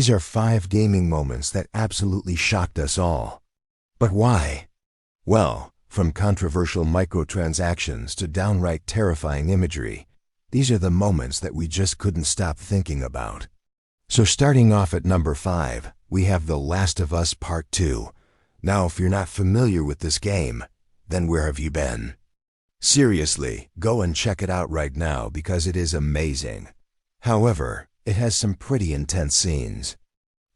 These are 5 gaming moments that absolutely shocked us all. But why? Well, from controversial microtransactions to downright terrifying imagery, these are the moments that we just couldn't stop thinking about. So starting off at number 5, we have The Last of Us Part 2. Now, if you're not familiar with this game, then where have you been? Seriously, go and check it out right now because it is amazing. However, it has some pretty intense scenes.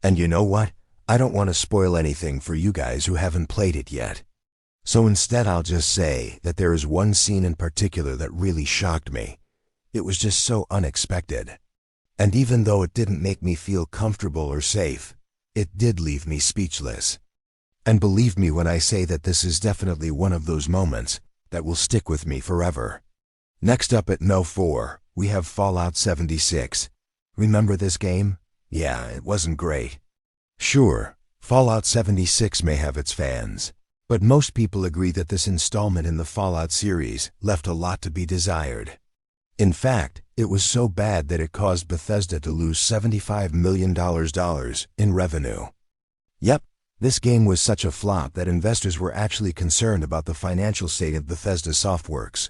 And you know what? I don't want to spoil anything for you guys who haven't played it yet. So instead I'll just say that there is one scene in particular that really shocked me. It was just so unexpected. And even though it didn't make me feel comfortable or safe, it did leave me speechless. And believe me when I say that this is definitely one of those moments that will stick with me forever. Next up at No. 4, we have Fallout 76. Remember this game? Yeah, it wasn't great. Sure, Fallout 76 may have its fans, but most people agree that this installment in the Fallout series left a lot to be desired. In fact, it was so bad that it caused Bethesda to lose $75 million in revenue. Yep, this game was such a flop that investors were actually concerned about the financial state of Bethesda Softworks.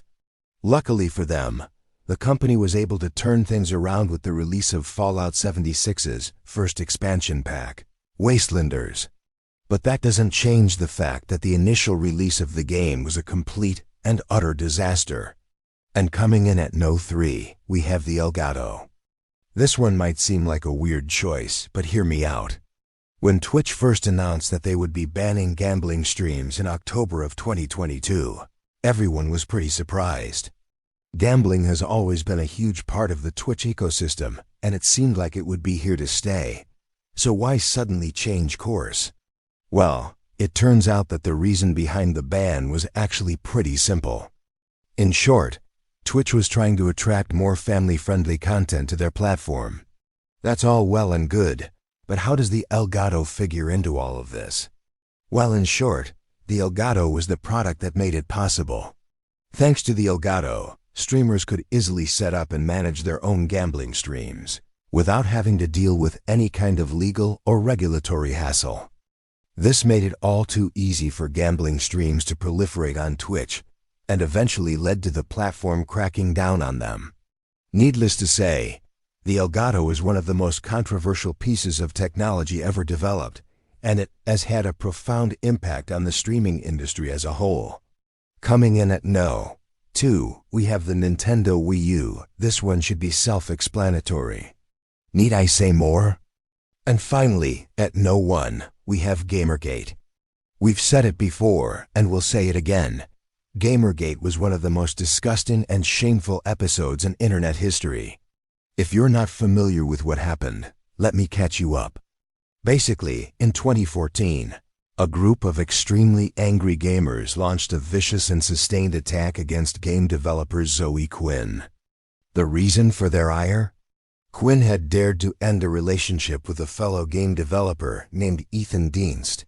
Luckily for them, the company was able to turn things around with the release of Fallout 76's first expansion pack, Wastelanders. But that doesn't change the fact that the initial release of the game was a complete and utter disaster. And coming in at No. 3, we have the Elgato. This one might seem like a weird choice, but hear me out. When Twitch first announced that they would be banning gambling streams in October of 2022, everyone was pretty surprised. Gambling has always been a huge part of the Twitch ecosystem, and it seemed like it would be here to stay. So why suddenly change course? Well, it turns out that the reason behind the ban was actually pretty simple. In short, Twitch was trying to attract more family-friendly content to their platform. That's all well and good, but how does the Elgato figure into all of this? Well, in short, the Elgato was the product that made it possible. Thanks to the Elgato, streamers could easily set up and manage their own gambling streams, without having to deal with any kind of legal or regulatory hassle. This made it all too easy for gambling streams to proliferate on Twitch, and eventually led to the platform cracking down on them. Needless to say, the Elgato is one of the most controversial pieces of technology ever developed, and it has had a profound impact on the streaming industry as a whole. Coming in at No. 2, we have the Nintendo Wii U. This one should be self-explanatory. Need I say more? And finally, at No. 1, we have Gamergate. We've said it before, and we'll say it again. Gamergate was one of the most disgusting and shameful episodes in internet history. If you're not familiar with what happened, let me catch you up. Basically, in 2014, a group of extremely angry gamers launched a vicious and sustained attack against game developer Zoe Quinn. The reason for their ire? Quinn had dared to end a relationship with a fellow game developer named Ethan Dienst.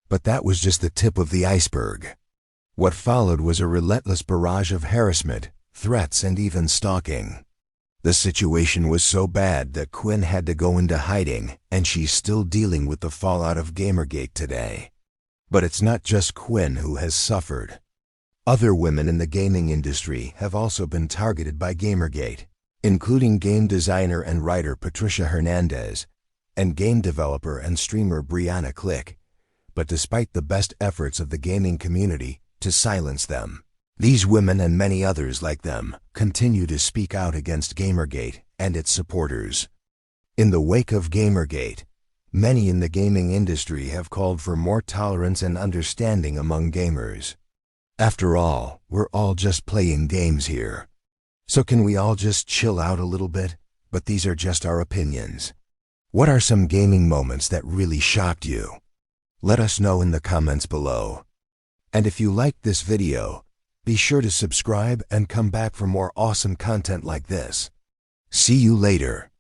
But that was just the tip of the iceberg. What followed was a relentless barrage of harassment, threats, and even stalking. The situation was so bad that Quinn had to go into hiding, and she's still dealing with the fallout of Gamergate today. But it's not just Quinn who has suffered. Other women in the gaming industry have also been targeted by Gamergate, including game designer and writer Patricia Hernandez, and game developer and streamer Brianna Click. But despite the best efforts of the gaming community to silence them, these women and many others like them continue to speak out against Gamergate and its supporters. In the wake of Gamergate, many in the gaming industry have called for more tolerance and understanding among gamers. After all, we're all just playing games here. So can we all just chill out a little bit? But these are just our opinions. What are some gaming moments that really shocked you? Let us know in the comments below. And if you liked this video, be sure to subscribe and come back for more awesome content like this. See you later.